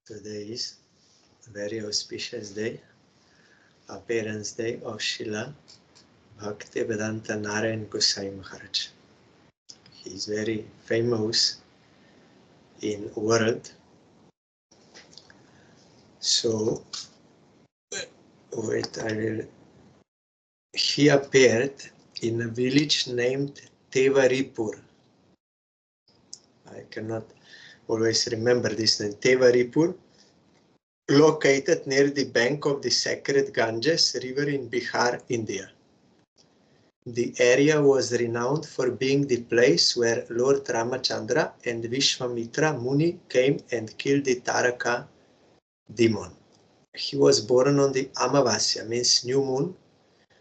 Today is a very auspicious day, appearance day of Srila Bhakti Vedanta Narayan Gosvami Maharaj. He is very famous in world. So, wait, he appeared in a village named Tevaripur. I cannot always remember this name, Tevaripur, located near the bank of the sacred Ganges river in Bihar, India. The area was renowned for being the place where Lord Ramachandra and Vishwamitra Muni came and killed the Taraka demon. He was born on the Amavasya, means new moon,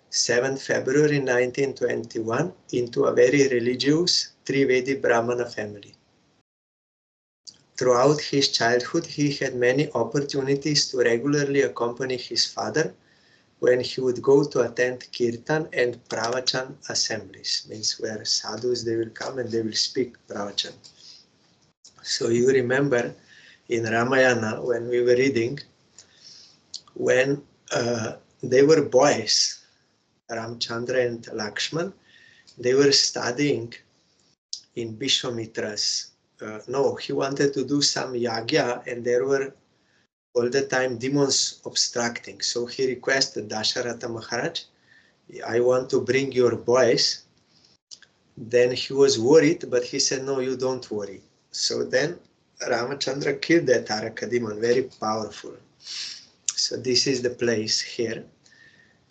7th February 1921, into a very religious Trivedi Brahmana family. Throughout his childhood, he had many opportunities to regularly accompany his father when he would go to attend kirtan and pravachan assemblies, means where sadhus, they will come and they will speak pravachan. So you remember in Ramayana, when we were reading, when they were boys, Ramchandra and Lakshman, they were studying in Vishwamitra's. He wanted to do some yagya, and there were all the time demons obstructing. So he requested Dasharatha Maharaj, I want to bring your boys. Then he was worried, but he said, no, you don't worry. So then Ramachandra killed that Taraka demon, very powerful. So this is the place here.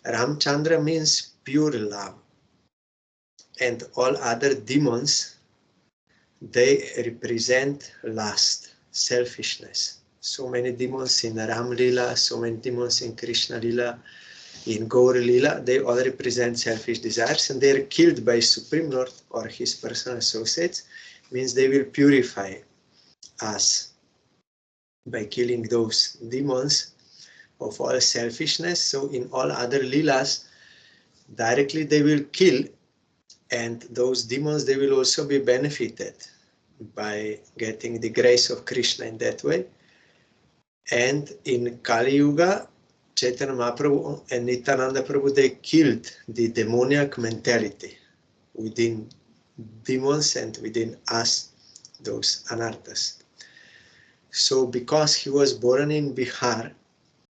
Ramchandra means pure love. And all other demons, they represent lust, selfishness. So many demons in Ram Lila, so many demons in Krishna Lila, in Gaur Lila, they all represent selfish desires, and they are killed by Supreme Lord or his personal associates, means they will purify us by killing those demons of all selfishness. So in all other Leelas, directly they will kill, and those demons, they will also be benefited by getting the grace of Krishna in that way. And in Kali Yuga, Chaitanya Mahaprabhu and Nityananda Prabhu, they killed the demoniac mentality within demons and within us, those anarthas. So because he was born in Bihar,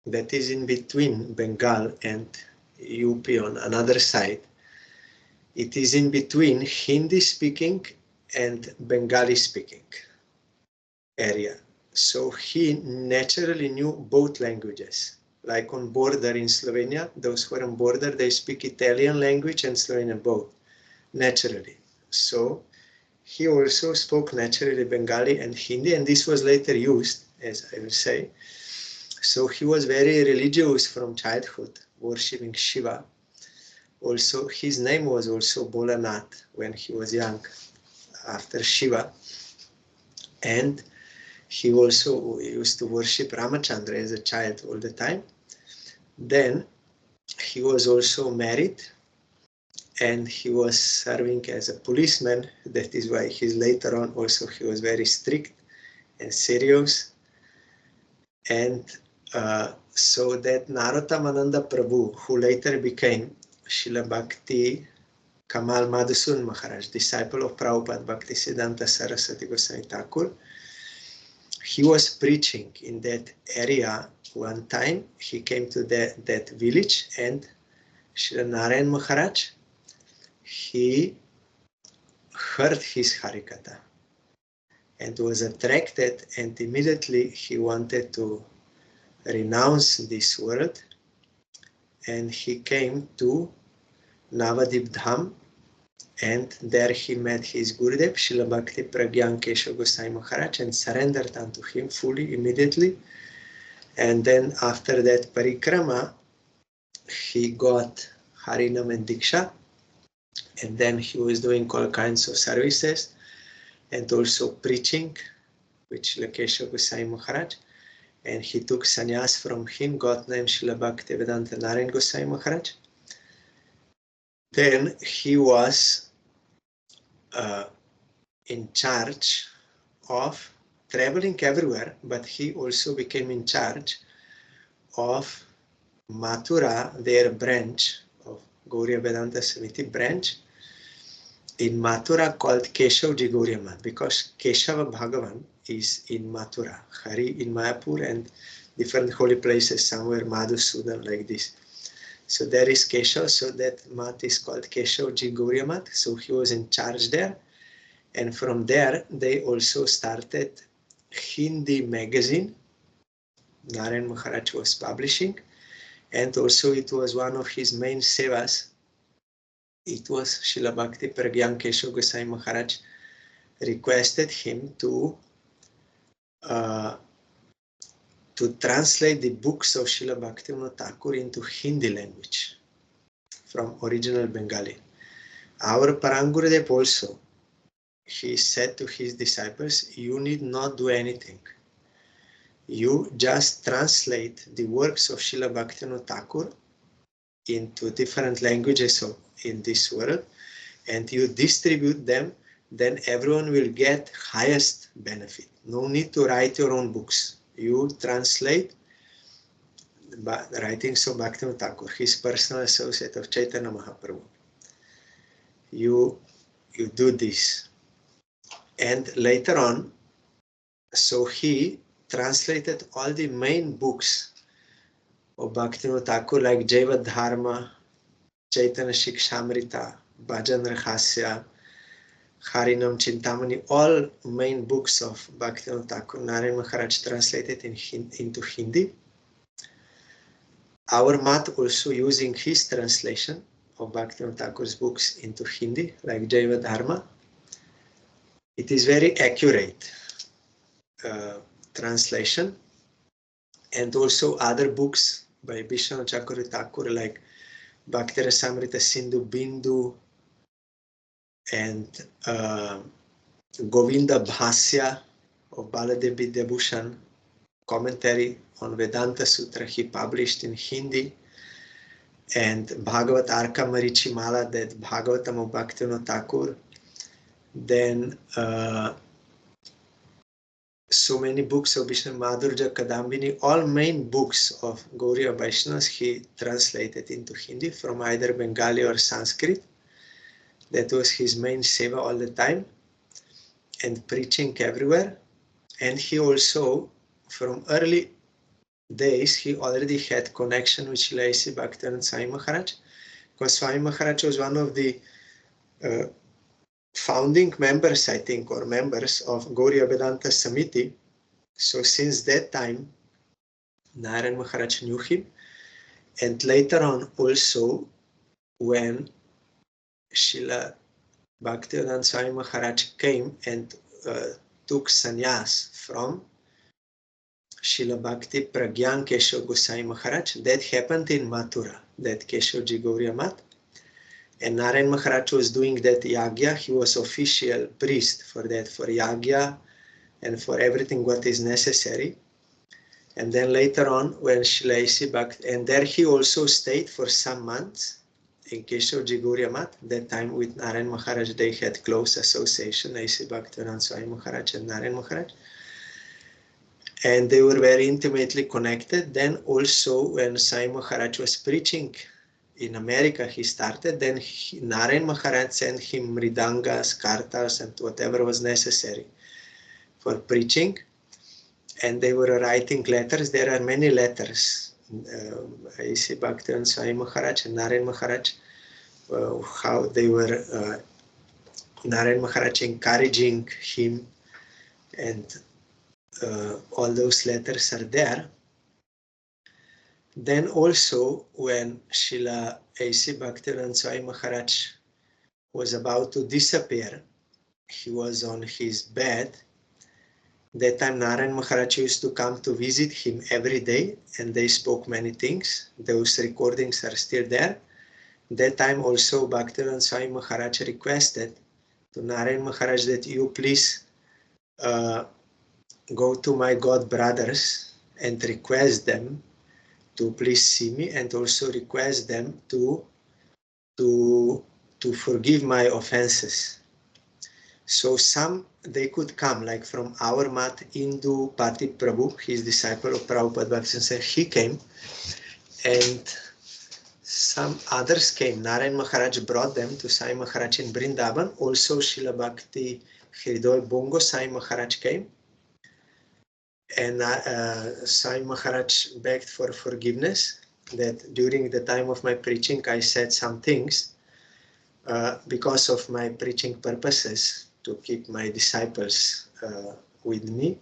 that is in between Bengal and UP on another side, it is in between Hindi speaking and Bengali speaking area. So he naturally knew both languages. Like on border in Slovenia, those who are on border, they speak Italian language and Slovenian both, naturally. So he also spoke naturally Bengali and Hindi, and this was later used, as I will say. So he was very religious from childhood, worshipping Shiva. Also, his name was also Bolanath when he was young, after Shiva. And he also used to worship Ramachandra as a child all the time. Then he was also married, and he was serving as a policeman. That is why later on also he was very strict and serious. And so that Narottam Prabhu, who later became Srila Bhakti Kamal Madhusudan Maharaj, disciple of Prabhupada Bhaktisiddhanta Saraswati Goswami Thakur, he was preaching in that area. One time he came to that village, and Srila Narayan Maharaj, he heard his Harikatha and was attracted, and immediately he wanted to renounce this world, and he came to Navadip Dham, and there he met his Gurudev, Srila Bhakti Pragyan Keshav Goswami Maharaj, and surrendered unto him fully, immediately. And then after that parikrama, he got Harinam and Diksha, and then he was doing all kinds of services, and also preaching with Srila Keshav Goswami Maharaj. And he took sannyas from him, got named Srila Bhakti Vedanta Narayan Goswami Maharaj. Then he was in charge of traveling everywhere, but he also became in charge of Mathura, their branch of Gauriya Vedanta Samiti branch in Mathura called Keshavji Gauriya Math, because Keshava Bhagavan is in Mathura, Hari in Mayapur, and different holy places somewhere, Madhusudan, like this. So there is Keshav, so that math is called Keshavji Gauriya Math. So he was in charge there. And from there, they also started Hindi magazine, Narayan Maharaj was publishing. And also it was one of his main sevas. It was Srila Bhakti Pragyan Keshav Goswami Maharaj requested him to translate the books of Srila Bhaktivinoda Thakur into Hindi language from original Bengali. Our Parangurudev also, he said to his disciples, you need not do anything. You just translate the works of Srila Bhaktivinoda Thakur into different languages in this world, and you distribute them, then everyone will get highest benefit. No need to write your own books. You translate writings of Bhaktivinoda Thakur, his personal associate of Chaitanya Mahaprabhu. You do this. And later on, so he translated all the main books of Bhaktivinoda Thakur, like Jaiva Dharma, Chaitanya Shikshamrita, Bhajan Rahasya, Harinam Chintamani, all main books of Bhaktivinoda Thakur, Narayan Maharaj translated into Hindi. Our Math also using his translation of Bhaktivinoda Thakur's books into Hindi, like Jaiva Dharma. It is very accurate translation. And also other books by Vishnu Chakravarti Thakur, like Bhakti Rasamrita Sindhu Bindu and Govinda Bhasya of Baladev Vidyabhushan, commentary on Vedanta Sutra he published in Hindi, and Bhagavat Arka Marichimala, that Bhagavatam of Bhaktivinoda Thakur. Then so many books of Vishnu Madhurja Kadambini, all main books of Gauriya Vaishnavas he translated into Hindi from either Bengali or Sanskrit. That was his main seva all the time, and preaching everywhere. And he also, from early days, he already had connection with Srila A.C. Bhaktivedanta Swami Maharaj, because Swami Maharaj was one of the founding members, I think, or members of Gauriya Vedanta Samiti. So since that time, Narayan Maharaj knew him. And later on also, when Srila Bhaktivedanta Swami Maharaj came and took sannyas from Srila Bhakti Pragyan Keshav Goswami Maharaj, that happened in Mathura, that Keshavji Gauriya Math. And Narayan Maharaj was doing that yagya. He was official priest for that, for yagya and for everything what is necessary. And then later on, when Srila A.C. Bhakti, and there he also stayed for some months in Keshavji Gauriya Math. That time with Narayan Maharaj, they had close association, A.C. Bhaktivedanta Swami Maharaj and Narayan Maharaj. And they were very intimately connected. Then also when Swami Maharaj was preaching in America, he started, then Narayan Maharaj sent him mridangas, kartals, and whatever was necessary for preaching. And they were writing letters. There are many letters. A.C. Bhaktivedanta Swami Maharaj and Narayan Maharaj, how they were, Narayan Maharaj encouraging him, and all those letters are there. Then also, when Srila A.C. Bhaktivedanta Swami Maharaj was about to disappear, he was on his bed. That time Narayan Maharaj used to come to visit him every day, and they spoke many things. Those recordings are still there. That time also Bhaktivedanta Swami Maharaj requested to Narayan Maharaj that you please go to my god brothers and request them to please see me, and also request them to forgive my offenses. So some they could come, like from our mat, Indu Pati Prabhu, his disciple of Prabhupada Bhakti, he came, and some others came. Narayan Maharaj brought them to Sai Maharaj in Vrindavan. Also Srila Bhakti Hridoy Bongo Sai Maharaj came. And Sai Maharaj begged for forgiveness that during the time of my preaching I said some things because of my preaching purposes, to keep my disciples with me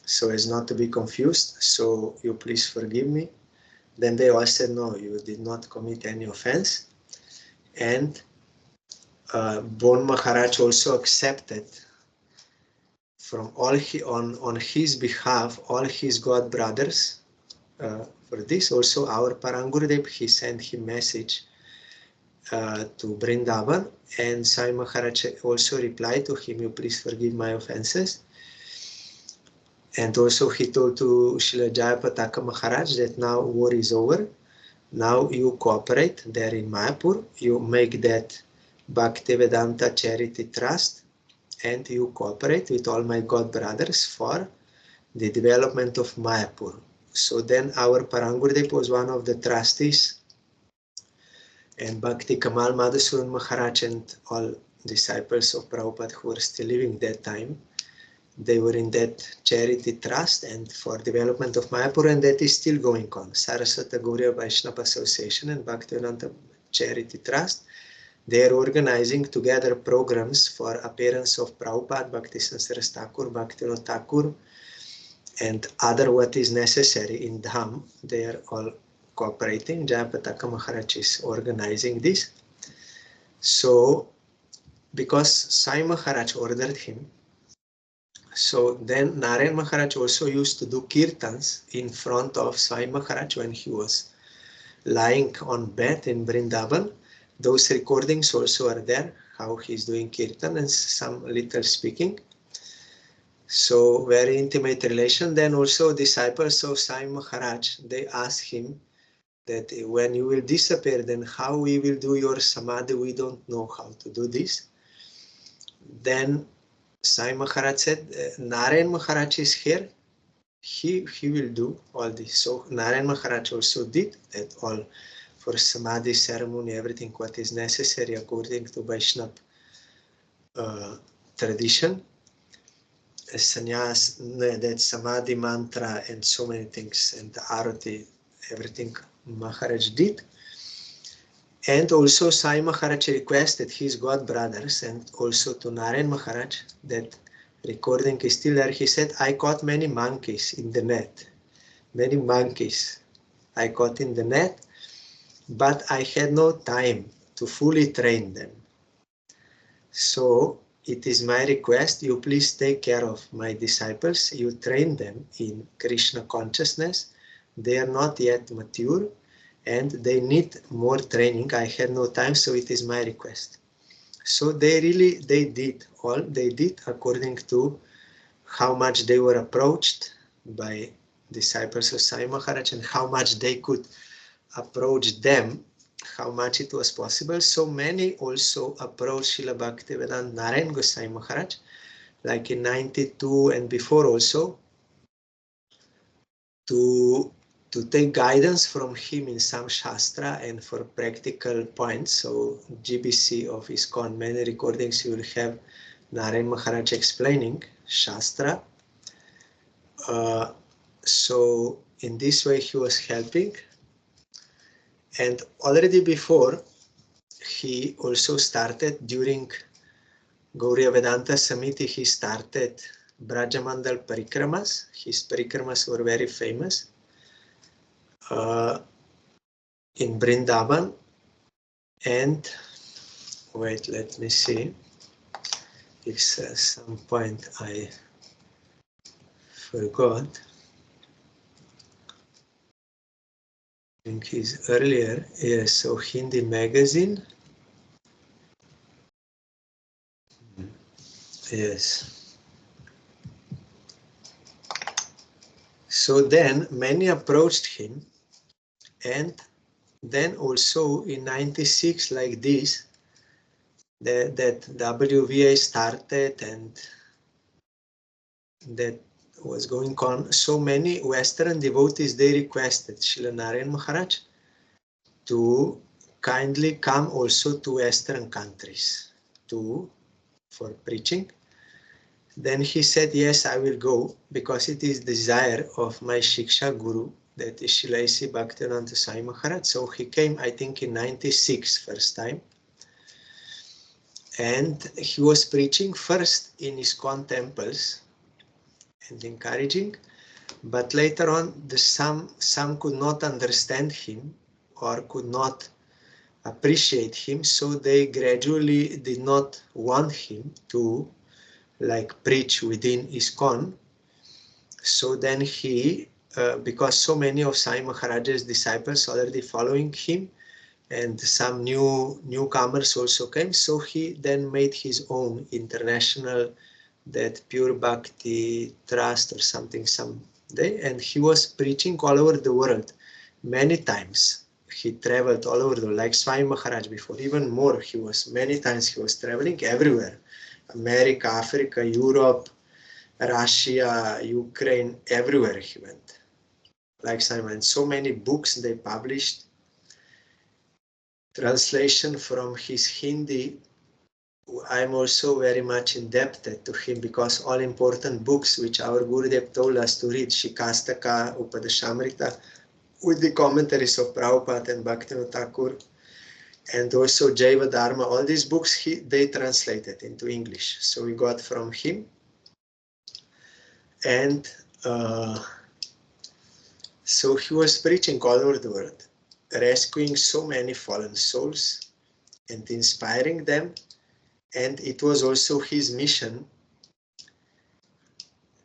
so as not to be confused. So you please forgive me. Then they all said, no, you did not commit any offense. And Bon Maharaj also accepted from all on his behalf all his god brothers for this. Also our Parangurudev, he sent him message to Vrindavan, and Sai Maharaj also replied to him, you please forgive my offenses. And also he told to Srila Jayapataka Maharaj that now war is over. Now you cooperate there in Mayapur, you make that Bhakti Vedanta Charity Trust, and you cooperate with all my god brothers for the development of Mayapur. So then our Parangurudev was one of the trustees, and Bhakti Kamal Madhusudan Maharaj and all disciples of Prabhupada who were still living that time, they were in that charity trust and for development of Mayapur, and that is still going on. Saraswata Gauriya Vaishnava Association and Bhaktivedanta Charity Trust, they are organizing together programs for appearance of Prabhupada, Bhakti Sansara Thakur, Bhaktivinoda Thakur, and other what is necessary in Dham. They are all cooperating. Jayapataka Maharaj is organizing this. So, because Sai Maharaj ordered him, so then Narayan Maharaj also used to do kirtans in front of Sai Maharaj when he was lying on bed in Vrindavan. Those recordings also are there, how he's doing kirtan and some little speaking. So very intimate relation. Then also disciples of Sai Maharaj, they ask him that when you will disappear, then how we will do your samadhi? We don't know how to do this. Then Sai Maharaj said, Narayan Maharaj is here. He will do all this. So Narayan Maharaj also did that all for samadhi ceremony, everything what is necessary according to Vaishnava tradition. Sannyas, that samadhi mantra and so many things, and the arati, everything Maharaj did. And also Sai Maharaj requested his god brothers and also to Narayan Maharaj, that recording is still there. He said, I caught many monkeys in the net. Many monkeys I caught in the net, but I had no time to fully train them. So it is my request, you please take care of my disciples. You train them in Krishna consciousness. They are not yet mature and they need more training. I had no time, so it is my request. So they did according to how much they were approached by disciples of Sai Maharaj and how much they could approach them, how much it was possible. So many also approached Srila Bhaktivedanta Narayan Goswami Maharaj, like in 92 and before also, to take guidance from him in some Shastra and for practical points. So GBC of ISKCON, many recordings you will have Narayan Maharaj explaining Shastra. So in this way he was helping. And already before, he also started during Gauriya Vedanta Samiti, he started Brajamandal Parikramas. His Parikramas were very famous in Vrindavan. And wait, let me see if some point I forgot. I think he's earlier. Yes, so Hindi magazine. Yes. So then many approached him, and then also in 96 like this, that WVA started, and that was going on. So many Western devotees, they requested Srila Narayan Maharaj to kindly come also to Western countries for preaching. Then he said, yes, I will go, because it is desire of my Shiksha Guru, that is Srila A.C. Bhaktivedanta Swami Maharaj. So he came, I think, in 96 first time. And he was preaching first in ISKCON temples and encouraging, but later on some could not understand him or could not appreciate him, so they gradually did not want him to preach within ISKCON. So then he, because so many of Sai Maharaj's disciples already following him, and some newcomers also came, so he then made his own international, that Pure Bhakti Trust or something someday, and he was preaching all over the world many times. He traveled all over the world, like Swami Maharaj before, even more. Many times he was traveling everywhere. America, Africa, Europe, Russia, Ukraine, everywhere he went. Like Simon, so many books they published. Translation from his Hindi, I'm also very much indebted to him, because all important books which our Gurudev told us to read, Shikastaka, Upadeshamrita, with the commentaries of Prabhupada and Bhaktivinoda Thakur, and also Jaiva Dharma, all these books they translated into English. So we got from him. And so he was preaching all over the world, rescuing so many fallen souls and inspiring them. And it was also his mission.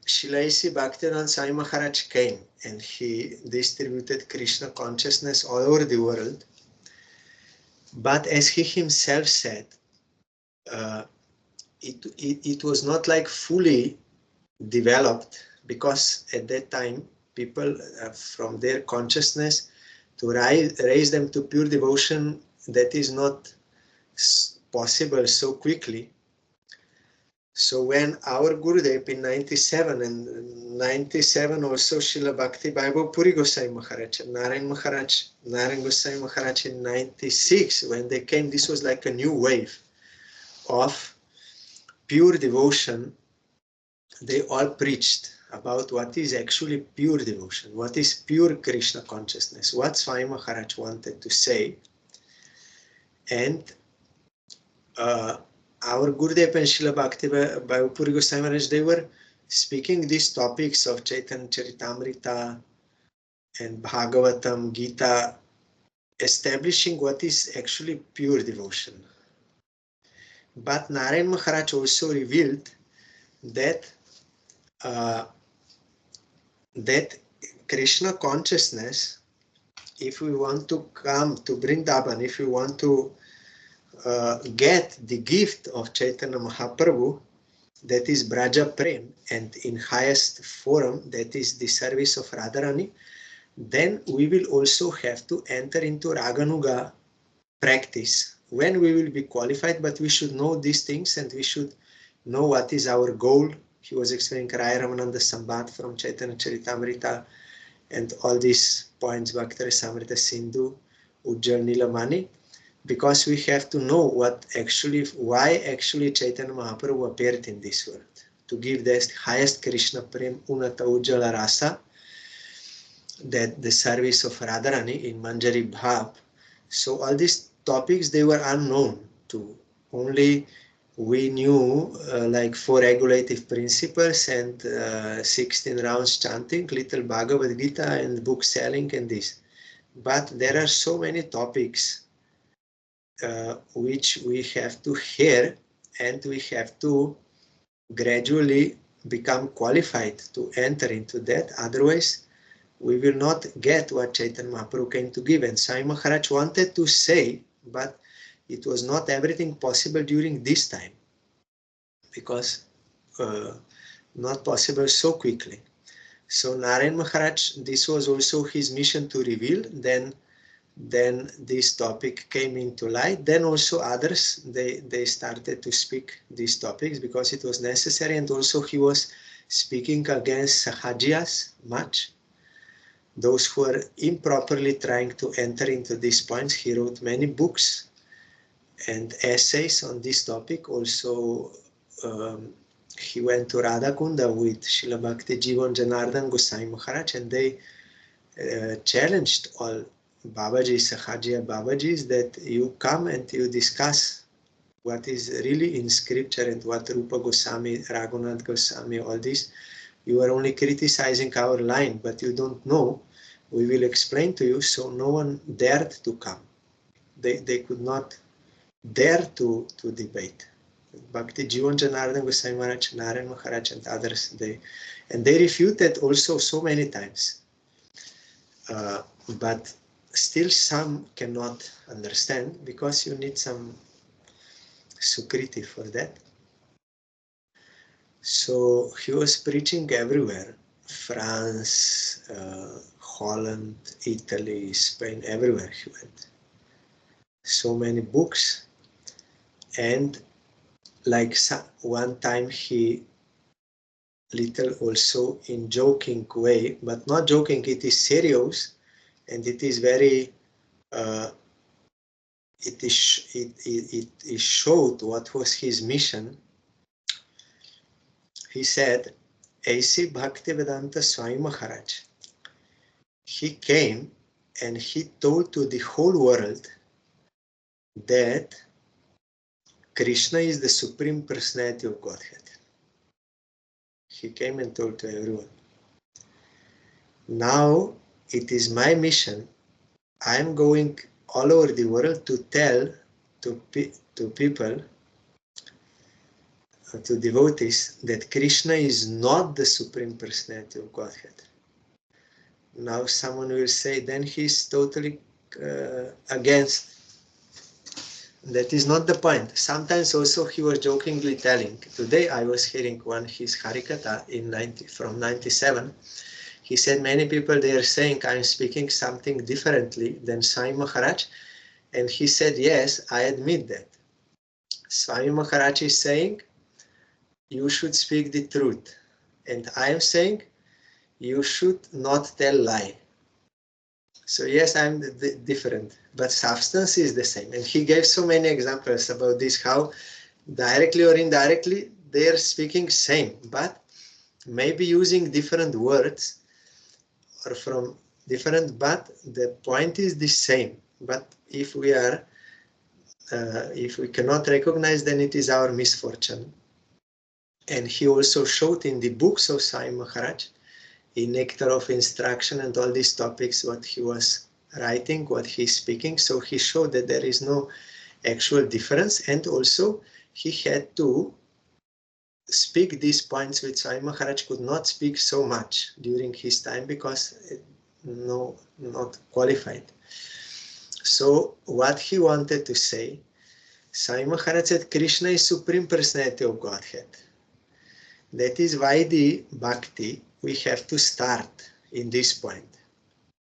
Srila A.C. Bhaktivedanta Swami Maharaj came and he distributed Krishna consciousness all over the world. But as he himself said, it was not fully developed, because at that time people from their consciousness to raise them to pure devotion, that is not possible so quickly. So when our Gurudev in 97 and 97 also Srila Bhakti Bible Puri Goswami Maharaj, Narayan Goswami Maharaj in 96, when they came, this was like a new wave of pure devotion. They all preached about what is actually pure devotion, what is pure Krishna consciousness, what Swami Maharaj wanted to say. And our Gurudev and Srila Bhakti Puri Goswami Maharaj, they were speaking these topics of Chaitanya Charitamrita and Bhagavatam, Gita, establishing what is actually pure devotion. But Narayan Maharaj also revealed that that Krishna consciousness, if we want to come to Vrindavan, if we want to get the gift of Chaitanya Mahaprabhu, that is Braja Prem, and in highest form, that is the service of Radharani, then we will also have to enter into Raganuga practice when we will be qualified, but we should know these things and we should know what is our goal. He was explaining Raya Ramananda Sambat from Chaitanya Charitamrita and all these points, Bhakti Samrita Sindhu, Ujjal Nilamani, because we have to know why actually Chaitanya Mahaprabhu appeared in this world, to give the highest Krishna Prem, Unata Ujjala Rasa, that the service of Radharani in Manjari Bhav. So all these topics, they were unknown to only. We knew 4 regulative principles and 16 rounds chanting, little Bhagavad Gita and book selling and this. But there are so many topics which we have to hear, and we have to gradually become qualified to enter into that. Otherwise, we will not get what Chaitanya Mahaprabhu came to give. And Swami Maharaj wanted to say, but it was not everything possible during this time, because not possible so quickly. So Narayan Maharaj, this was also his mission to reveal. Then this topic came into light. Then also others, they started to speak these topics because it was necessary. And also he was speaking against Sahajiyas much. Those who are improperly trying to enter into these points. He wrote many books and essays on this topic. Also, he went to Radhakunda with Srila Bhakti Jivan Janardhan Goswami Maharaj, and they challenged all Babajis, Sahajiya Babajis, that you come and you discuss what is really in scripture and what Rupa Goswami, Raghunath Goswami, all this. You are only criticizing our line, but you don't know. We will explain to you. So no one dared to come. They could not dare to debate. Bhakti Jivan Janardhan Goswami Maharaj, Narayan Maharaj, and others, they refuted also so many times. But still some cannot understand, because you need some sukriti for that. So he was preaching everywhere, France, Holland, Italy, Spain, everywhere he went. So many books. And like one time he little also in joking way, but not joking, it is serious, and it is very it showed what was his mission. He said, A.C. Bhakti Vedanta Swami Maharaj, he came and he told to the whole world that Krishna is the Supreme Personality of Godhead. He came and told to everyone. Now it is my mission. I am going all over the world to tell to people, to devotees, that Krishna is not the Supreme Personality of Godhead. Now someone will say, then he's totally against. That is not the point. Sometimes also he was jokingly telling. Today I was hearing one his Harikatha from 97. He said, many people, they are saying I'm speaking something differently than Swami Maharaj. And he said, yes, I admit that. Swami Maharaj is saying, you should speak the truth. And I am saying, you should not tell lie. So yes, I'm different, but substance is the same. And he gave so many examples about this, how directly or indirectly they are speaking same, but maybe using different words or from different, but the point is the same. But if we are, if we cannot recognize, then it is our misfortune. And he also showed in the books of Swami Maharaj, in Nectar of Instruction and all these topics, what he was writing, what he's speaking. So he showed that there is no actual difference. And also he had to speak these points which Swami Maharaj could not speak so much during his time, because not qualified. So what he wanted to say, Swami Maharaj said Krishna is Supreme Personality of Godhead. That is why the Bhakti, we have to start in this point.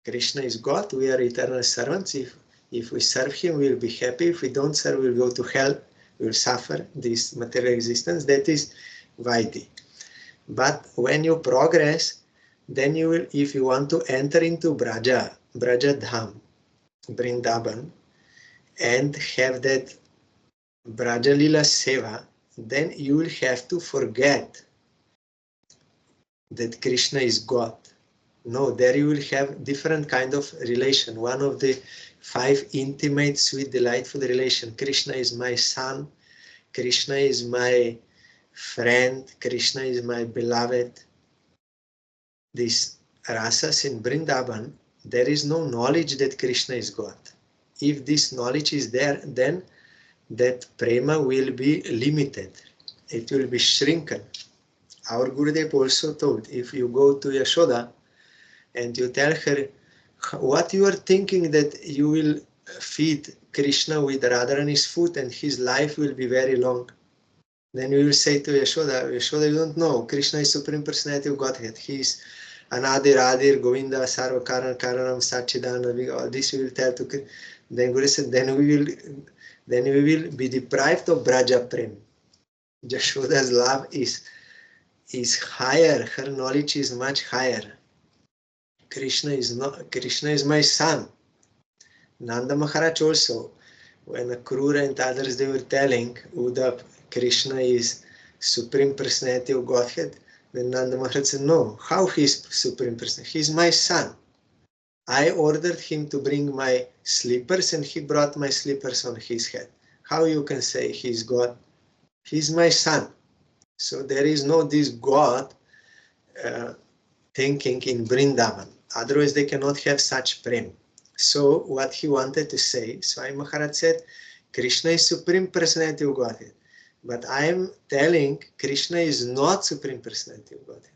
Krishna is God, we are eternal servants. If we serve him, we will be happy. If we don't serve, we will go to hell, we will suffer this material existence. That is Vaidhi. But when you progress, then you will, if you want to enter into Braja Dham, Vrindavan, and have that Braja Lila Seva, then you will have to forget that Krishna is God. No, there you will have different kind of relation. One of the 5 intimate, sweet, delightful relation. Krishna is my son. Krishna is my friend. Krishna is my beloved. These rasas in Vrindavan, there is no knowledge that Krishna is God. If this knowledge is there, then that prema will be limited. It will be shrinken. Our Gurudev also told, if you go to Yashoda and you tell her what you are thinking, that you will feed Krishna with Radharani's food and his life will be very long. Then you will say to Yashoda, Yashoda, you don't know, Krishna is Supreme Personality of Godhead. He is Anadir, Adir, Govinda, Sarva Karan, Karanam, Satchidana. This we will tell to. Then Guru said, then we will be deprived of Braja Prem. Yashoda's love is is higher, her knowledge is much higher. Krishna is my son. Nanda Maharaj also, when Akrura and others, they were telling Uddhav, Krishna is Supreme Personality of Godhead, then Nanda Maharaj said, no, how he is Supreme Personality? He is my son. I ordered him to bring my slippers and he brought my slippers on his head. How you can say he's God? He's my son. So there is no this God thinking in Vrindavan. Otherwise they cannot have such prem. So what he wanted to say, Swami Maharaj said, Krishna is Supreme Personality of Godhead. But I am telling Krishna is not Supreme Personality of Godhead.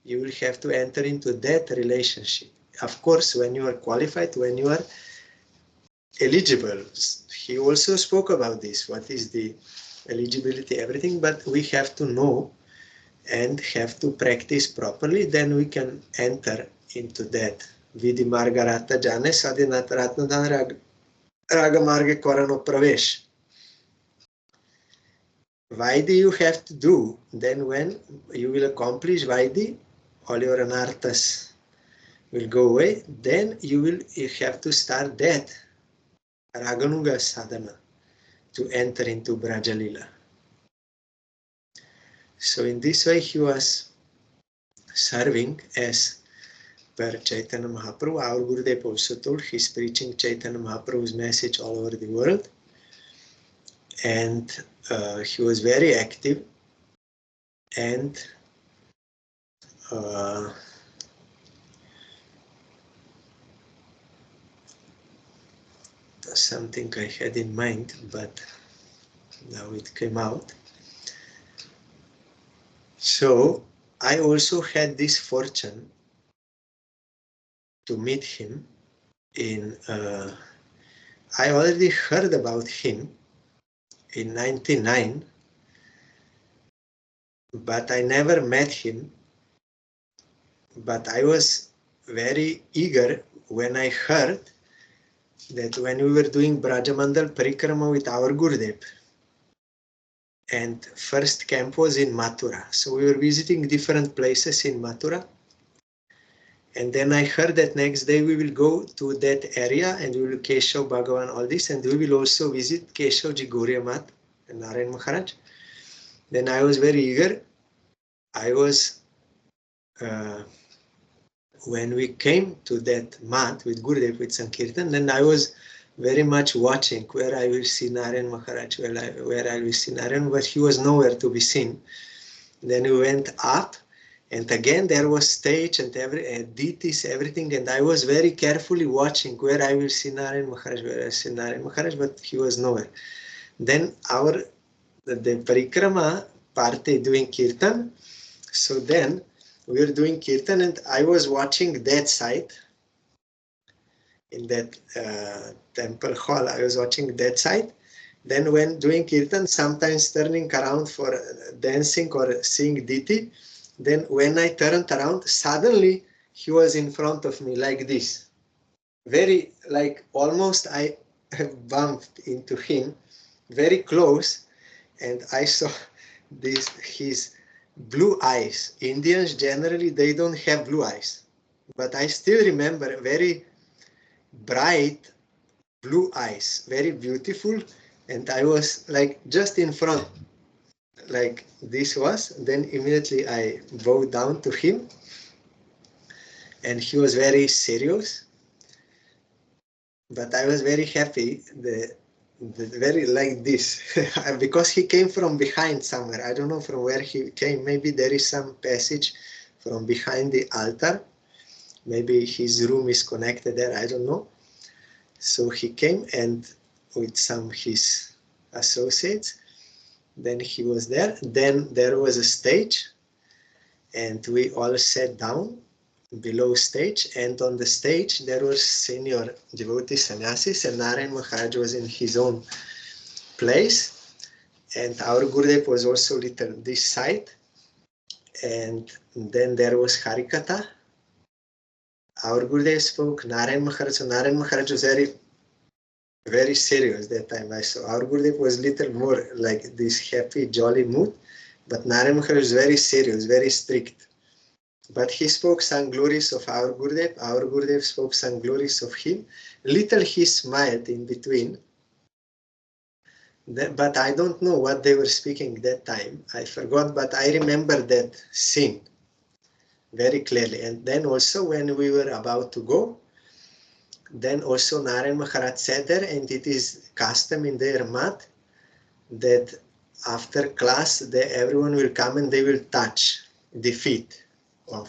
You will have to enter into that relationship. Of course, when you are qualified, when you are eligible. He also spoke about this. What is the eligibility, everything, but we have to know and have to practice properly, then we can enter into that. Vidi Margarata Jane Sadhinata Ratnadan Raga Marge Korano Pravesh. Vaidhi you have to do, then when you will accomplish Vaidhi, all your anarthas will go away, then you have to start that Raganuga sadhana to enter into Brajalila. So in this way he was serving as per Chaitanya Mahaprabhu. Our Gurudev also told he's preaching Chaitanya Mahaprabhu's message all over the world. And he was very active and something I had in mind, but now it came out. So I also had this fortune to meet him in, I already heard about him in 99, but I never met him. But I was very eager when I heard that when we were doing Brajamandal Parikrama with our Gurudev, and first camp was in Mathura. So we were visiting different places in Mathura. And then I heard that next day we will go to that area and we will Keshav Bhagavan, all this, and we will also visit Keshav Ji Gauriya Mat and Narayan Maharaj. Then I was very eager. I was, when we came to that mat with Gurudev, with Sankirtan, then I was very much watching where I will see Narayan Maharaj, where I will see Narayan, but he was nowhere to be seen. Then we went up, and again there was stage and deities, everything, and I was very carefully watching where I will see Narayan Maharaj, where I see Narayan Maharaj, but he was nowhere. Then the parikrama party doing kirtan, so then we were doing kirtan and I was watching that side, in that temple hall, I was watching that side. Then when doing kirtan, sometimes turning around for dancing or seeing deity, then when I turned around, suddenly he was in front of me like this. Very, like almost I have bumped into him, very close, and I saw his blue eyes. Indians generally, they don't have blue eyes. But I still remember very bright blue eyes, very beautiful, and I was like just in front, like this was. Then immediately I bowed down to him, and he was very serious, but I was very happy, the very like this, because he came from behind somewhere. I don't know from where he came. Maybe there is some passage from behind the altar. Maybe his room is connected there, I don't know. So he came and with some his associates, then he was there. Then there was a stage and we all sat down below stage, and on the stage there were senior devotees, sannyasis, and Narayan Maharaj was in his own place, and our Gurudev was also little this side, and then there was Harikatha. Our Gurudev spoke, Narayan Maharaj was very, very serious that time. I saw our Gurudev was little more like this happy, jolly mood. But Narayan Maharaj is very serious, very strict. But he spoke some glories of our Gurudev spoke some glories of him. Little he smiled in between. But I don't know what they were speaking that time. I forgot, but I remember that scene very clearly. And then also when we were about to go, then also Narayan Maharaj sat there, and it is custom in their mat that after class everyone will come and they will touch the feet of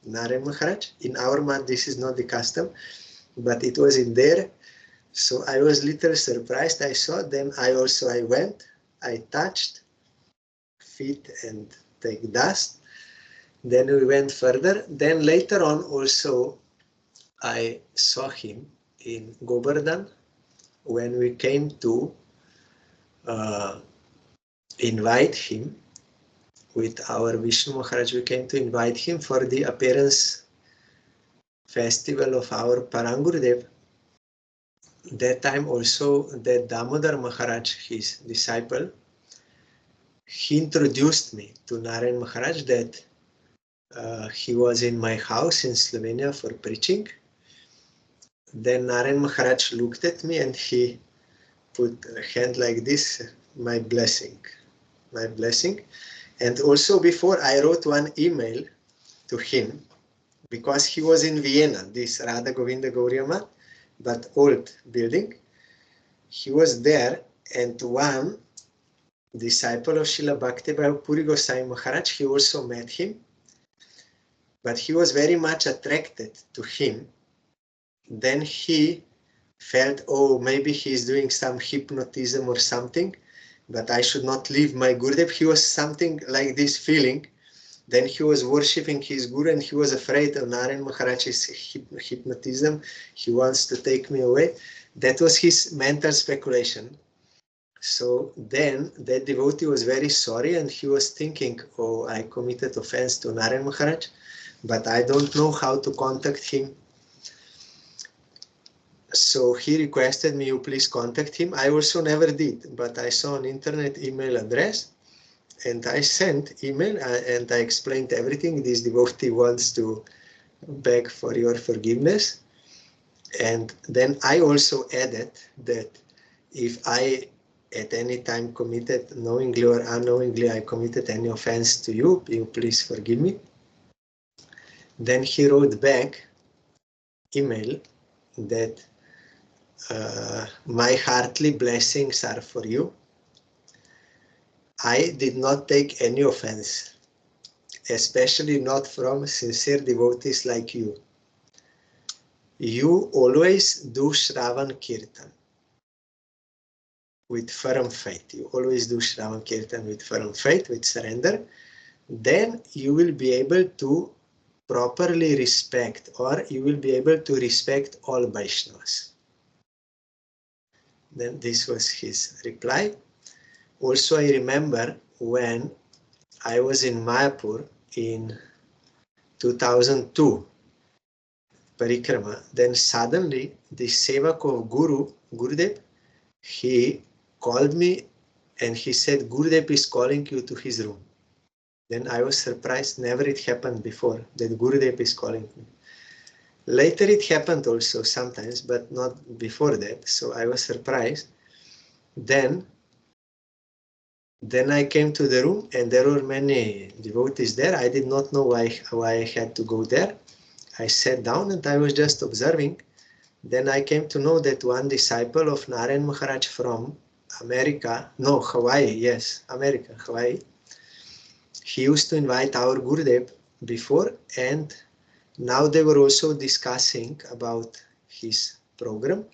Narayan Maharaj. In our mat this is not the custom, but it was in there. So I was little surprised. I saw, then I went, I touched feet and take dust. Then we went further. Then later on also I saw him in Govardhan when we came to invite him with our Vishnu Maharaj. We came to invite him for the appearance festival of our Parangurudev. That time also that Damodar Maharaj, his disciple, he introduced me to Narayan Maharaj, that he was in my house in Slovenia for preaching. Then Narayan Maharaj looked at me and he put a hand like this, my blessing. And also before I wrote one email to him, because he was in Vienna, this Radha Govinda Gauriya, but old building. He was there, and one disciple of Srila Bhakti Puri Goswami Maharaj, he also met him, but he was very much attracted to him. Then he felt, oh, maybe he's doing some hypnotism or something, but I should not leave my Gurudev. He was something like this feeling. Then he was worshipping his Guru, and he was afraid of Narayan Maharaj's hypnotism. He wants to take me away. That was his mental speculation. So then that devotee was very sorry, and he was thinking, oh, I committed offense to Narayan Maharaj, but I don't know how to contact him. So he requested me, you please contact him. I also never did, but I saw an internet email address, and I sent email and I explained everything. This devotee wants to beg for your forgiveness. And then I also added that if I at any time committed, knowingly or unknowingly, I committed any offense to you, you please forgive me. Then he wrote back email that my heartily blessings are for you. I did not take any offense, especially not from sincere devotees like you. You always do Shravan Kirtan with firm faith. You always do Shravan Kirtan with firm faith, with surrender. Then you will be able to properly respect, or you will be able to respect all Vaishnavas. Then this was his reply. Also, I remember when I was in Mayapur in 2002, Parikrama, then suddenly the Sevak of Gurudev, he called me and he said, Gurudev is calling you to his room. Then I was surprised, never it happened before, that Gurudev is calling me. Later it happened also sometimes, but not before that, so I was surprised. Then I came to the room and there were many devotees there. I did not know why I had to go there. I sat down and I was just observing. Then I came to know that one disciple of Narayan Maharaj from Hawaii, he used to invite our Gurudev before, and now they were also discussing about his program.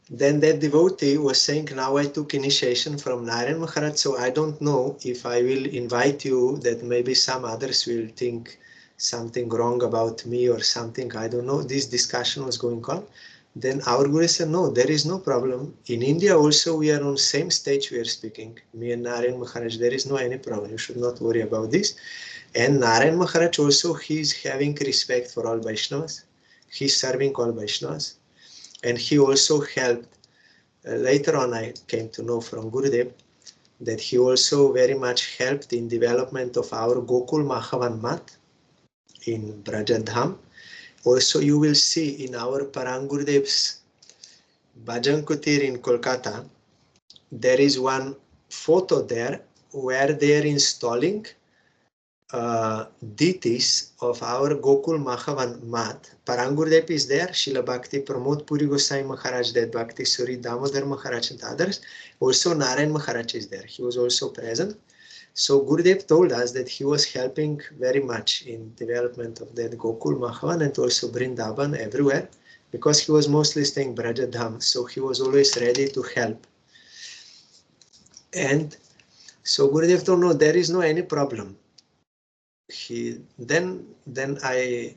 Then that devotee was saying, now I took initiation from Narayan Maharaj, so I don't know if I will invite you, that maybe some others will think something wrong about me or something, I don't know. This discussion was going on. Then our Guru said, no, there is no problem. In India also we are on same stage we are speaking. Me and Narayan Maharaj, there is no any problem. You should not worry about this. And Narayan Maharaj also, he is having respect for all Vaishnavas. He is serving all Vaishnavas. And he also helped, later on I came to know from Gurudev, that he also very much helped in development of our Gokul Mahavan Mat in Brajadham. Also, you will see in our Parangurdev's Bhajan Kutir in Kolkata, there is one photo there where they are installing deities of our Gokul Mahavan Mat. Parangurdev is there, Srila Bhakti Pramod Puri Gosai Maharaj, that Bhakti Suri Damodar Maharaj and others. Also Narayan Maharaj is there, he was also present. So Gurudev told us that he was helping very much in development of that Gokul Mahavan and also Vrindavan everywhere, because he was mostly staying Brajadham, so he was always ready to help. And so Gurudev told, no, there is no any problem. Then I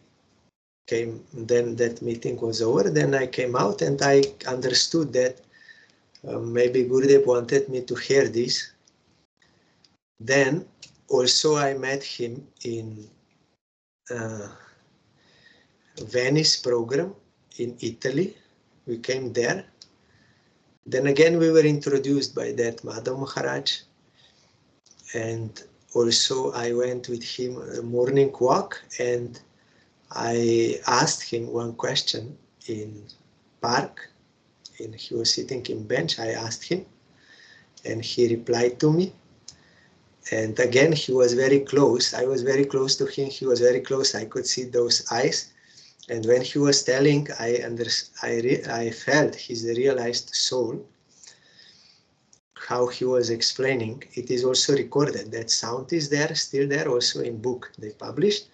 came, then that meeting was over, then I came out and I understood that maybe Gurudev wanted me to hear this. Then also I met him in Venice program in Italy. We came there. Then again we were introduced by that Madan Maharaj, and also I went with him a morning walk, and I asked him one question in park, and he was sitting in bench. I asked him, and he replied to me. And again, he was very close. I was very close to him. He was very close. I could see those eyes. And when he was telling, I felt his realized soul, how he was explaining. It is also recorded. That sound is there, still there, also in book they published.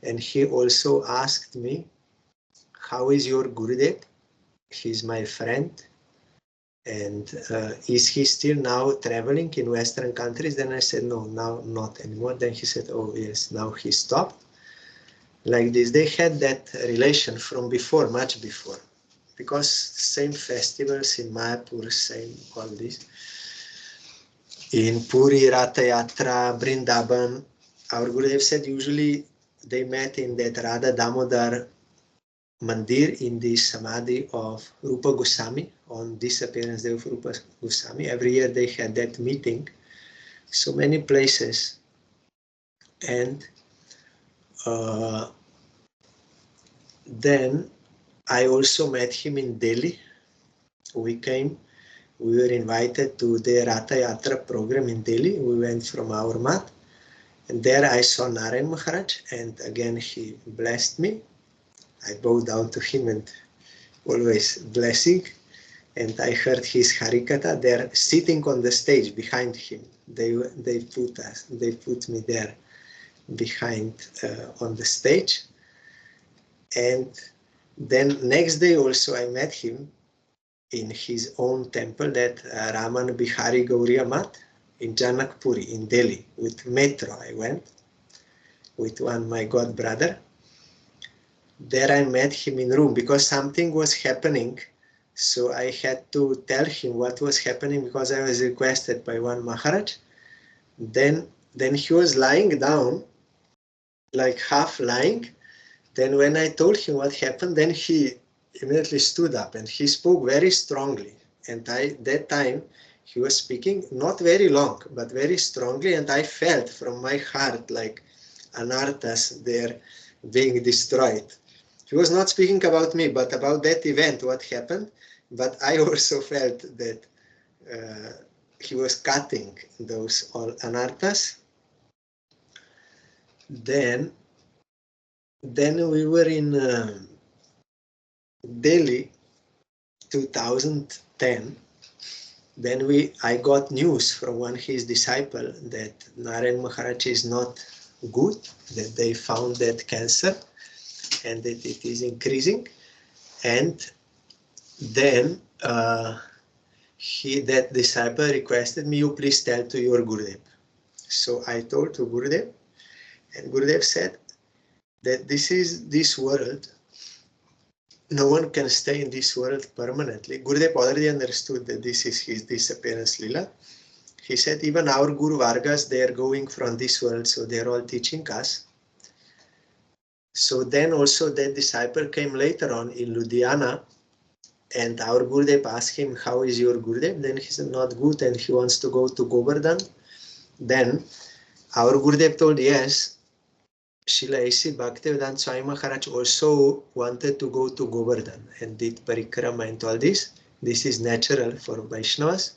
And he also asked me, how is your Gurudev? He's my friend. And is he still now traveling in Western countries? Then I said, no, now not anymore. Then he said, oh yes, now he stopped. Like this, they had that relation from before, much before. Because same festivals in Mayapur, same all this. In Puri, Ratha Yatra, Vrindavan, our Gurudev said usually they met in that Radha Damodar Mandir in the Samadhi of Rupa Goswami, on disappearance day of Rupa Goswami. Every year they had that meeting, so many places. And then I also met him in Delhi. We were invited to the Ratha Yatra program in Delhi. We went from our mat, and there I saw Narayan Maharaj, and again he blessed me. I bowed down to him and always blessing. And I heard his Harikatha. They're sitting on the stage behind him. They put me there behind on the stage. And then next day also I met him in his own temple, that Raman Bihari Gauriya Mat in Janakpuri in Delhi. With metro I went with my god brother. There I met him in room because something was happening. So I had to tell him what was happening because I was requested by one Maharaj. Then he was lying down, like half lying. Then when I told him what happened, then he immediately stood up and he spoke very strongly. And that time he was speaking not very long, but very strongly. And I felt from my heart like anarthas there being destroyed. He was not speaking about me, but about that event, what happened. But I also felt that he was cutting those all anarthas. Then we were in Delhi, 2010. Then I got news from one of his disciples that Narayan Maharaj is not good, that they found that cancer and that it is increasing. And then that disciple requested me, you please tell to your Gurudev. So I told to Gurudev, and Gurudev said that this world, no one can stay in this world permanently. Gurudev already understood that this is his disappearance lila. He said even our Guru Vargas, they are going from this world, so they are all teaching us. So then also that disciple came later on in Ludhiana, And our Gurudev asked him, how is your Gurudev? Then he said, not good, and he wants to go to Govardhan. Then our Gurudev told, yes, Srila A.C. Bhaktivedanta Swami Maharaj also wanted to go to Govardhan and did parikrama and all this. This is natural for Vaishnavas.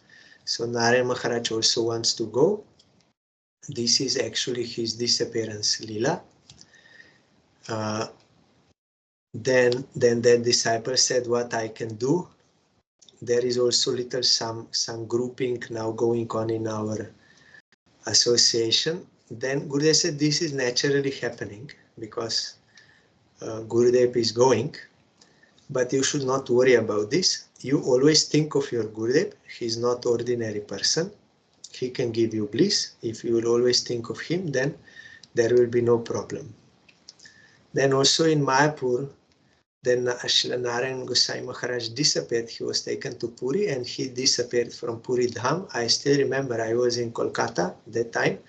So Narayan Maharaj also wants to go. This is actually his disappearance lila. Then that disciple said, what I can do. There is also little some grouping now going on in our association. Then Gurudev said, this is naturally happening because Gurudev is going, but you should not worry about this. You always think of your Gurudev. He is not ordinary person. He can give you bliss. If you will always think of him, then there will be no problem. Then also in Mayapur, then Srila Narayan Goswami Maharaj disappeared. He was taken to Puri and he disappeared from Puri Dham. I still remember I was in Kolkata that time.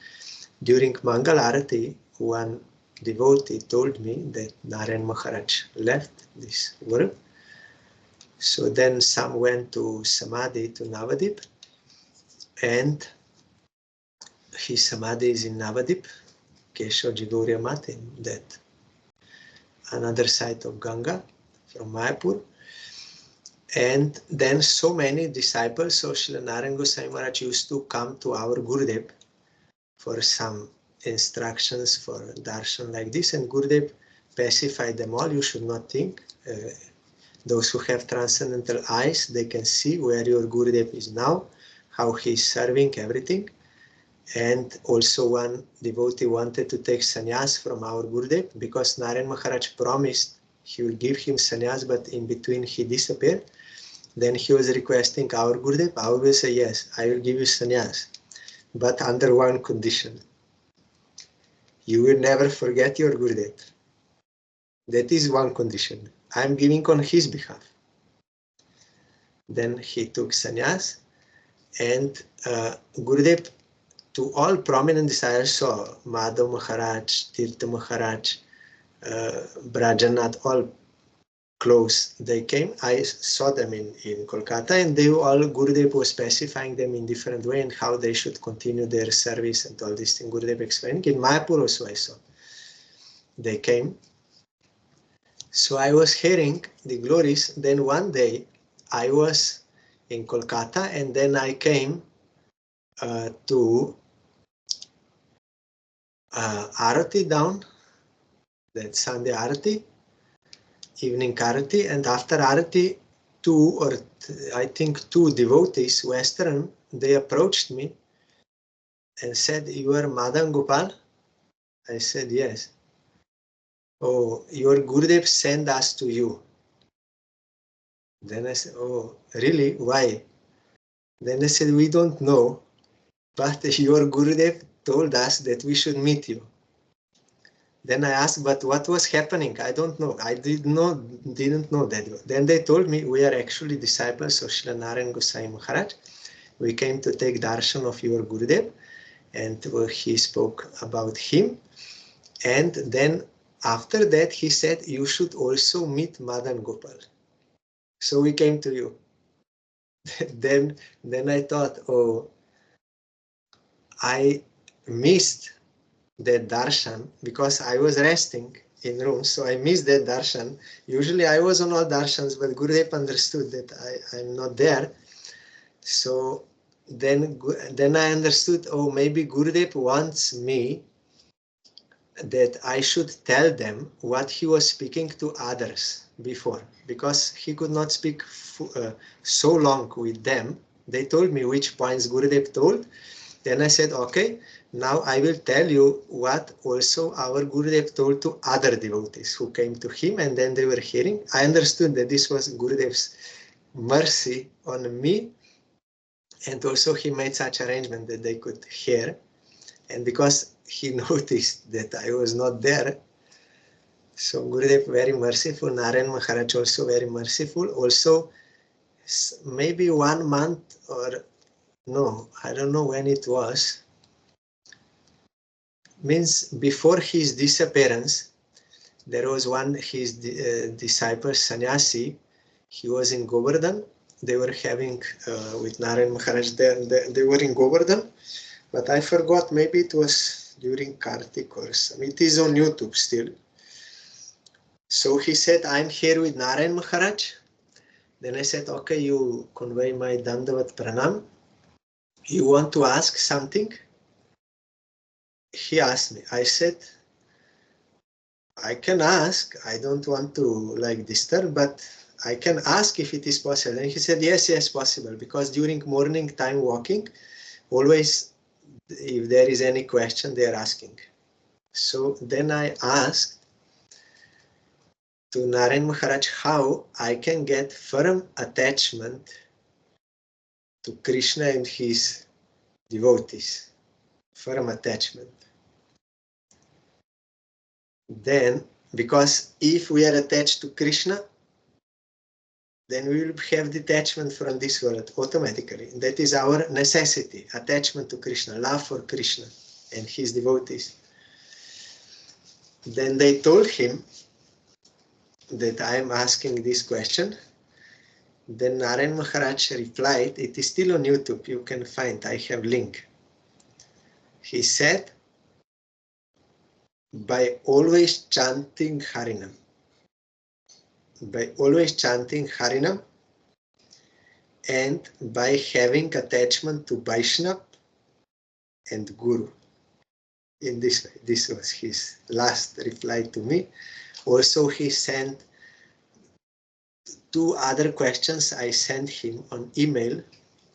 During Mangal Arati, one devotee told me that Narayan Maharaj left this world. So then some went to Samadhi to Navadip, and his Samadhi is in Navadip, Keshavji Gauriya Math, in that another side of Ganga from Mayapur. And then so many disciples of Srila Narayan Goswami Maharaj used to come to our Gurudev for some instructions for darshan like this, and Gurudev pacified them all. You should not think. Those who have transcendental eyes, they can see where your Gurudev is now, how he is serving everything. And also one devotee wanted to take sannyas from our Gurudev because Narayan Maharaj promised he will give him sannyas, but in between he disappeared. Then he was requesting our Gurudev. Our Gurudev said, yes, I will give you sannyas, but under one condition. You will never forget your Gurudev. That is one condition. I am giving on his behalf. Then he took sannyas, and Gurudev, to all prominent disciples, saw Madhav Maharaj, Tirtha Maharaj, Brajanath, all close. They came. I saw them in Kolkata, and they all, Gurudev was specifying them in different way and how they should continue their service and all this thing. Gurudev explaining. In Mayapur also I saw. They came. So I was hearing the glories. Then one day I was in Kolkata, and then I came to Arati down, that Sunday Arati, evening Arati, and after Arati, I think two devotees, Western, they approached me and said, you are Madan Gopal? I said, yes. Oh, your Gurudev sent us to you. Then I said, oh, really? Why? Then I said, we don't know, but your Gurudev told us that we should meet you. Then I asked, but what was happening? I don't know. I didn't know that. Then they told me, we are actually disciples of Srila Narayan Goswami Maharaj. We came to take darshan of your Gurudev, and he spoke about him. And then after that, he said, you should also meet Madan Gopal. So we came to you. Then I thought, oh, I missed that darshan because I was resting in room, so I missed that darshan. Usually I was on all darshans, but Gurudev understood that I'm not there. So then I understood, oh, maybe Gurudev wants me that I should tell them what he was speaking to others before, because he could not speak so long with them. They told me which points Gurudev told. Then I said, okay, now I will tell you what also our Gurudev told to other devotees who came to him, and then they were hearing. I understood that this was Gurudev's mercy on me, and also he made such arrangement that they could hear. And because he noticed that I was not there, so Gurudev very merciful, Narayan Maharaj also very merciful. Also, maybe 1 month or no, I don't know when it was, means before his disappearance, there was one, his disciple, sannyasi, He was in Govardhan. They were having, with Narayan Maharaj, they were in Govardhan, but I forgot, maybe it was during Kartik or something. It is on YouTube still. So he said, I'm here with Narayan Maharaj. Then I said, okay, you convey my Dandavat Pranam. You want to ask something? He asked me. I said, I can ask. I don't want to disturb, but I can ask if it is possible. And he said, yes, possible. Because during morning time walking, always if there is any question, they are asking. So then I asked to Narayan Maharaj how I can get firm attachment to Krishna and his devotees. Firm attachment. Then, because if we are attached to Krishna, then we will have detachment from this world automatically. That is our necessity, attachment to Krishna, love for Krishna and his devotees. Then they told him that I am asking this question. Then Narayan Maharaj replied, it is still on YouTube, you can find, I have link. He said, by always chanting Harinam. By always chanting Harinam and by having attachment to Vaishnava and Guru. In this way, this was his last reply to me. Also, he sent 2 other questions I sent him on email,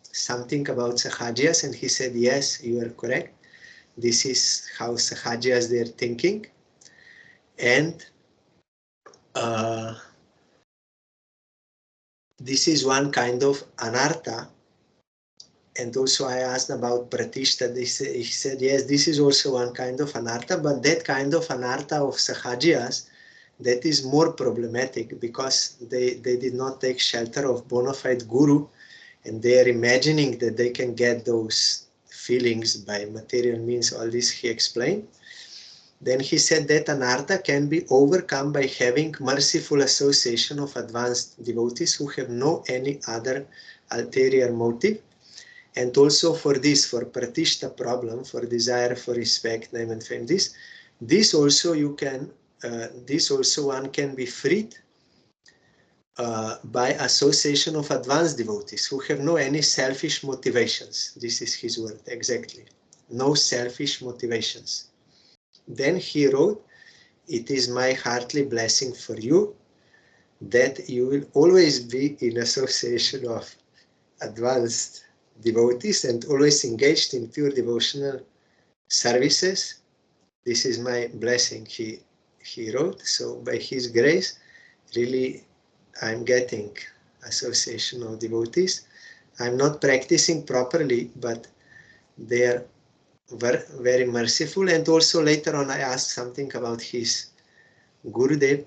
something about Sahajias, and he said, yes, you are correct. This is how Sahajias they are thinking. And this is one kind of anartha. And also I asked about Pratishta. He said, yes, this is also one kind of anartha, but that kind of anartha of Sahajias, that is more problematic because they did not take shelter of bona fide Guru, and they are imagining that they can get those feelings by material means. All this he explained. Then he said that anartha can be overcome by having merciful association of advanced devotees who have no any other ulterior motive. And also for this, for pratishta problem, for desire for respect, name and fame, this also you can, this also one can be freed by association of advanced devotees who have no any selfish motivations. This is his word, exactly. No selfish motivations. Then he wrote, it is my heartily blessing for you that you will always be in association of advanced devotees and always engaged in pure devotional services. This is my blessing, he wrote. So by his grace, really, I'm getting association of devotees. I'm not practicing properly, but they are very merciful. And also later on, I asked something about his Gurudev.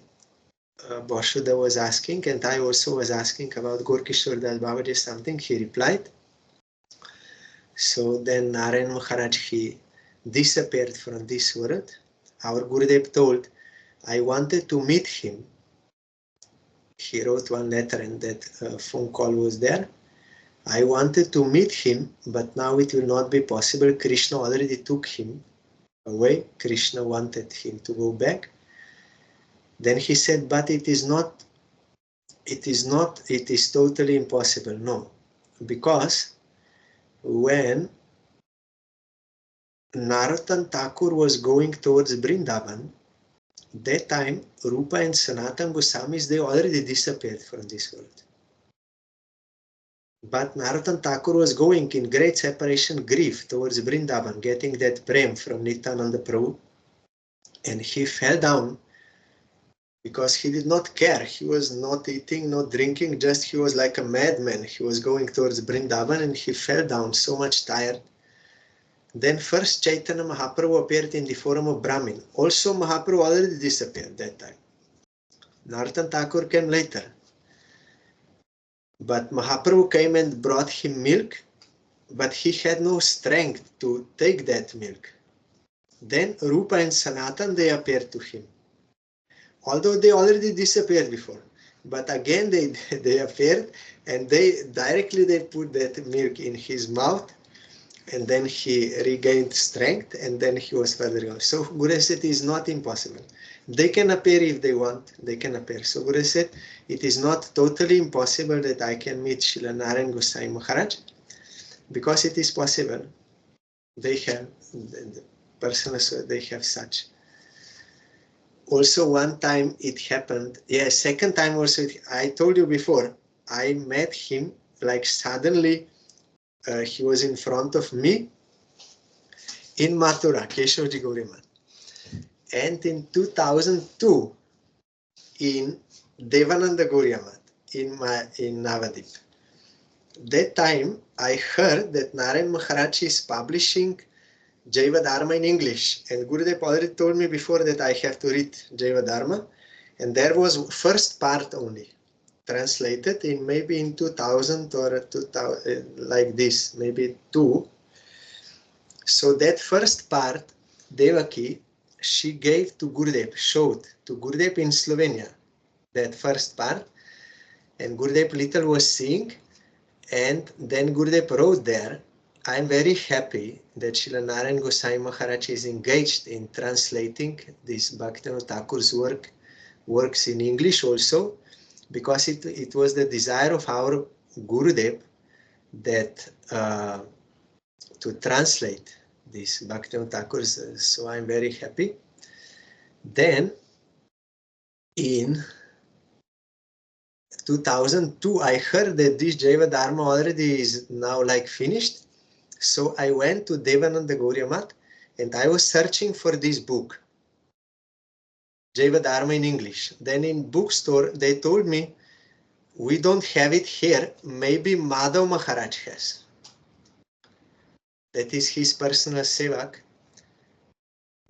Bashuda was asking, and I also was asking about Gorkishore Das Babaji something. He replied. So then Narayan Maharaj, he disappeared from this world. Our Gurudev told, I wanted to meet him. He wrote one letter and that phone call was there. I wanted to meet him, but now it will not be possible. Krishna already took him away. Krishna wanted him to go back. Then he said, but it is totally impossible. No, because when Narottam Thakur was going towards Vrindavan, that time Rupa and Sanatana Goswamis, they already disappeared from this world. But Narottam Thakur was going in great separation grief towards Vrindavan, getting that prem from Nityananda Prabhu, and he fell down because he did not care. He was not eating, not drinking, just he was like a madman. He was going towards Vrindavan and he fell down, so much tired. Then first Chaitanya Mahaprabhu appeared in the form of Brahmin. Also Mahaprabhu already disappeared that time. Narottam Thakur came later. But Mahaprabhu came and brought him milk, but he had no strength to take that milk. Then Rupa and Sanatana, they appeared to him. Although they already disappeared before. But again they appeared, and they put that milk in his mouth, and then he regained strength, and then he was further going. So Guru said it is not impossible. They can appear if they want, they can appear. So Guru said it is not totally impossible that I can meet Srila Narayan Goswami Maharaj, because it is possible. They have, the persons, they have such. Also one time it happened, second time also, I told you before, I met him, like suddenly he was in front of me in Mathura, Keshavji Gaurimat. And in 2002, in Devananda Gauriamat, in Navadip. That time, I heard that Narayan Maharaj is publishing Jaiva Dharma in English. And Gurudev already told me before that I have to read Jaiva Dharma. And there was first part only, translated in maybe in 2000 or 2000, like this, maybe 2. So that first part, Devaki, she gave to Gurudev, showed to Gurudev in Slovenia, that first part, and Gurudev little was seeing, and then Gurudev wrote there, I am very happy that Srila Narayan Goswami Maharaj is engaged in translating this Bhaktivinoda Thakur's works in English also, because it was the desire of our Gurudev that to translate this Bhaktivinoda Thakur's, so I'm very happy. Then in 2002, I heard that this Jaiva Dharma already is now like finished. So I went to Devananda Gauriamat and I was searching for this book, Jaiva Dharma in English. Then in bookstore, they told me, we don't have it here, maybe Madhav Maharaj has. That is his personal sevak.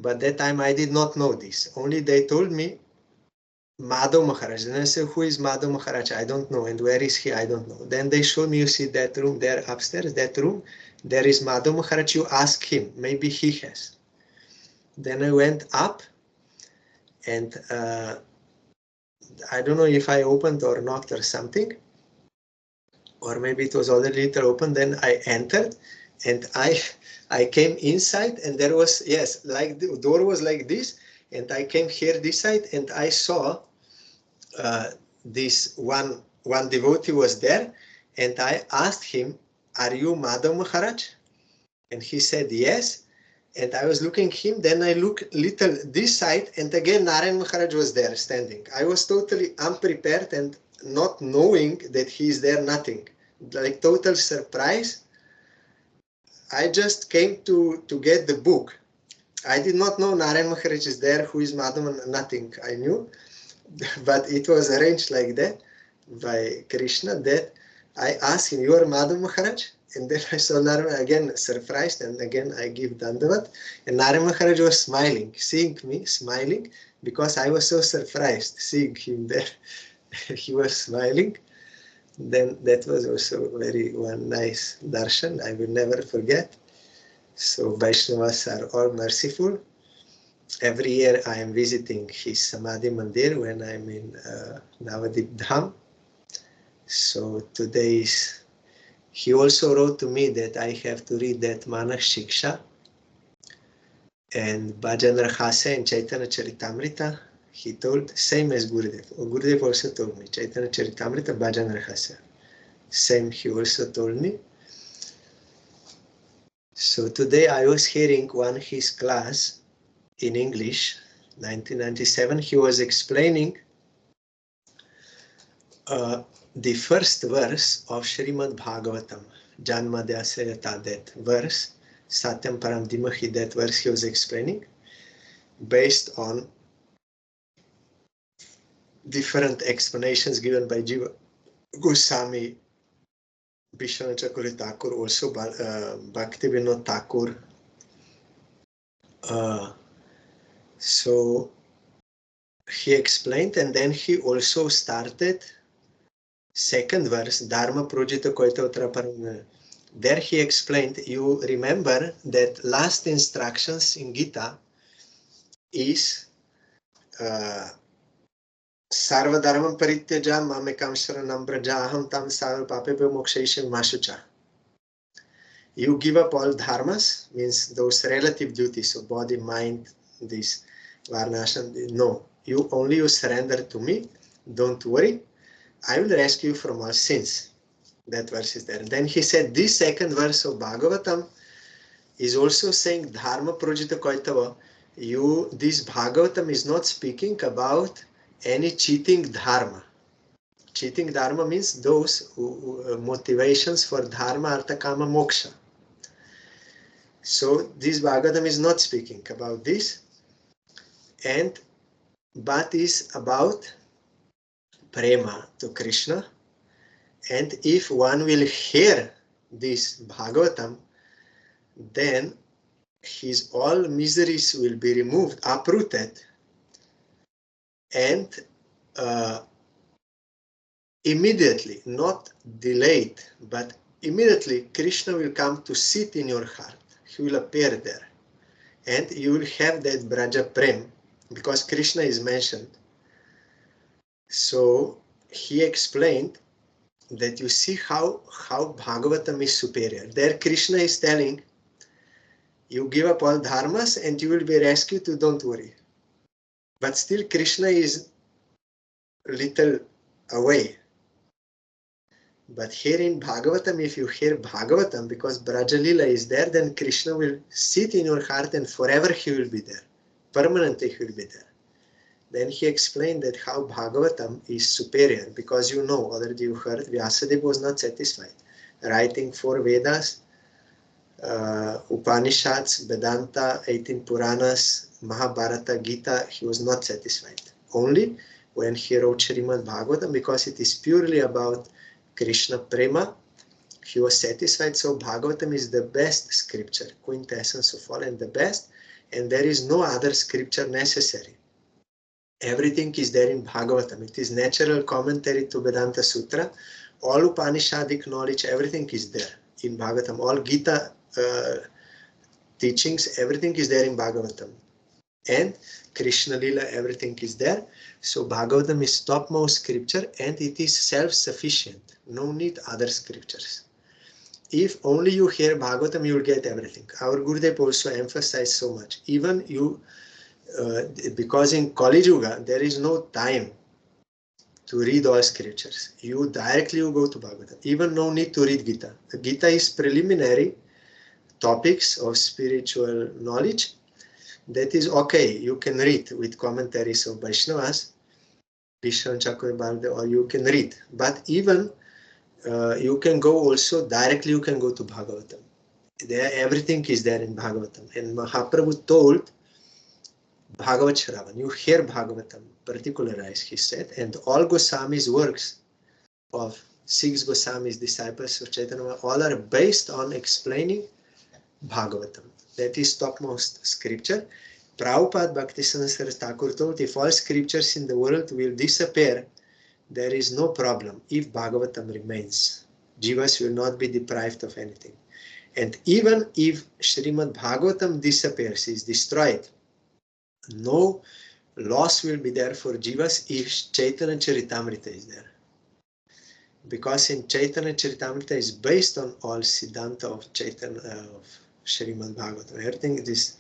But that time I did not know this. Only they told me Madhav Maharaj. Then I said, who is Madhav Maharaj? I don't know. And where is he? I don't know. Then they showed me, you see that room there upstairs, that room, there is Madhav Maharaj. You ask him, maybe he has. Then I went up and I don't know if I opened or knocked or something, or maybe it was already little open. Then I entered and I came inside, and there was, yes, like the door was like this, and I came here this side, and I saw this one devotee was there, and I asked him, are you Madhav Maharaj? And he said yes. And I was looking him, then I look little this side, and again Narayan Maharaj was there standing. I was totally unprepared and not knowing that he is there, nothing. Like total surprise. I just came to get the book. I did not know Narayan Maharaj is there, who is Madhav, nothing I knew. But it was arranged like that by Krishna that I asked him, you are Madhav Maharaj? And then I saw Narayan again surprised, and again I give Dandavat. And Narayan Maharaj was smiling, seeing me smiling, because I was so surprised seeing him there. He was smiling. Then that was also very one nice darshan, I will never forget. So Vaishnavas are all merciful. Every year I am visiting his Samadhi Mandir when I'm in Navadip Dham. So today is, he also wrote to me that I have to read that Manas Shiksha and Bhajan Rahasya and Chaitanya Charitamrita. He told, same as Gurudev. Gurudev also told me, Chaitanya Charitamrita, Bhajan Rahasya. Same he also told me. So today I was hearing one his class in English, 1997. He was explaining the first verse of Srimad Bhagavatam, Janmadhyasayata, that verse, Satyam Param Dhimahi, that verse he was explaining, based on different explanations given by Jiva Goswami, Vishwanath Chakravarti Thakur, also Bhakti Vinod Thakur. So he explained, and then he also started second verse, Dharma Projita Koita Uttaraparam. There he explained, you remember that last instructions in Gita is Sarva dharmam parityaja mamekam sharanam braja aham tam sarva papebhyo mokshayishyami ma shucha. You give up all dharmas, means those relative duties of body, mind, this varnashram. No, you surrender to me. Don't worry, I will rescue you from all sins. That verse is there. Then he said, this second verse of Bhagavatam is also saying dharma projita kaitava. This Bhagavatam is not speaking about any cheating dharma. Cheating dharma means those motivations for dharma, artha, kama, moksha. So this Bhagavatam is not speaking about this, but is about prema to Krishna. And if one will hear this Bhagavatam, then his all miseries will be removed, uprooted, and immediately, not delayed, but immediately Krishna will come to sit in your heart. He will appear there. And you will have that Braja Prem, because Krishna is mentioned. So he explained that you see how Bhagavatam is superior. There Krishna is telling, you give up all dharmas and you will be rescued too, don't worry. But still Krishna is a little away. But here in Bhagavatam, if you hear Bhagavatam, because Brajalila is there, then Krishna will sit in your heart and forever he will be there. Permanently he will be there. Then he explained that how Bhagavatam is superior, because already you heard, Vyasadeva was not satisfied. Writing 4 Vedas, Upanishads, Vedanta, 18 Puranas, Mahabharata, Gita, he was not satisfied. Only when he wrote Srimad Bhagavatam, because it is purely about Krishna Prema, he was satisfied. So Bhagavatam is the best scripture, quintessence of all and the best, and there is no other scripture necessary. Everything is there in Bhagavatam. It is natural commentary to Vedanta Sutra. All Upanishadic knowledge, everything is there in Bhagavatam. All Gita teachings, everything is there in Bhagavatam. And Krishna Lila, everything is there. So Bhagavatam is topmost scripture and it is self-sufficient. No need other scriptures. If only you hear Bhagavatam, you will get everything. Our Gurudev also emphasized so much. Even you, because in Kali Yuga, there is no time to read all scriptures. You directly go to Bhagavatam. Even no need to read Gita. The Gita is preliminary topics of spiritual knowledge. That is okay. You can read with commentaries of Vaishnavas, Vishwan Chakrabarti, or you can read. But even you can go also directly. You can go to Bhagavatam. There, everything is there in Bhagavatam. And Mahaprabhu told Bhagavat Shravan, you hear Bhagavatam, particularize, he said, and all Goswami's works of 6 Goswami's disciples of Chaitanya, all are based on explaining Bhagavatam. That is topmost scripture. Prabhupada Bhaktisiddhanta Saraswati Thakur told, if all scriptures in the world will disappear, there is no problem if Bhagavatam remains. Jivas will not be deprived of anything. And even if Srimad Bhagavatam disappears, is destroyed, no loss will be there for Jivas if Chaitanya Charitamrita is there. Because in Chaitanya Charitamrita is based on all Siddhanta of Chaitanya, of Srimad Bhagavatam. Everything is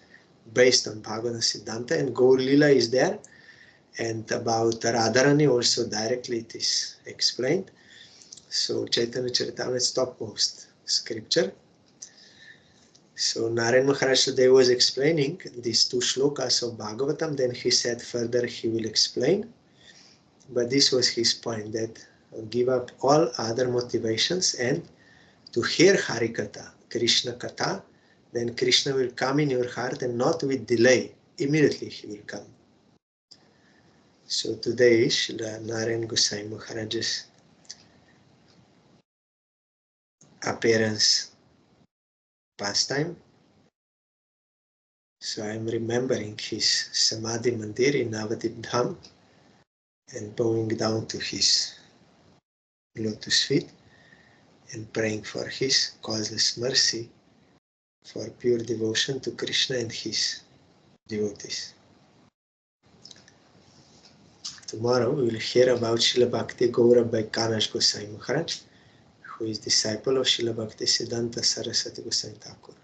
based on Bhagavatam Siddhanta, and Gaur Lila is there. And about Radharani also directly it is explained. So Chaitanya Charitamrita is topmost scripture. So Narayan Maharaj today was explaining these 2 shlokas of Bhagavatam. Then he said further he will explain. But this was his point, that give up all other motivations and to hear Harikatha, Krishna Katha, then Krishna will come in your heart and not with delay. Immediately he will come. So today is Srila Narayan Goswami Maharaj's appearance pastime. So I am remembering his Samadhi Mandir in Navadip Dham and bowing down to his lotus feet and praying for his causeless mercy for pure devotion to Krishna and his devotees. Tomorrow we will hear about Srila Bhakti Gaura by Kanaj Goswami Maharaj, who is disciple of Srila Bhakti Siddhanta Saraswati Goswami Thakur.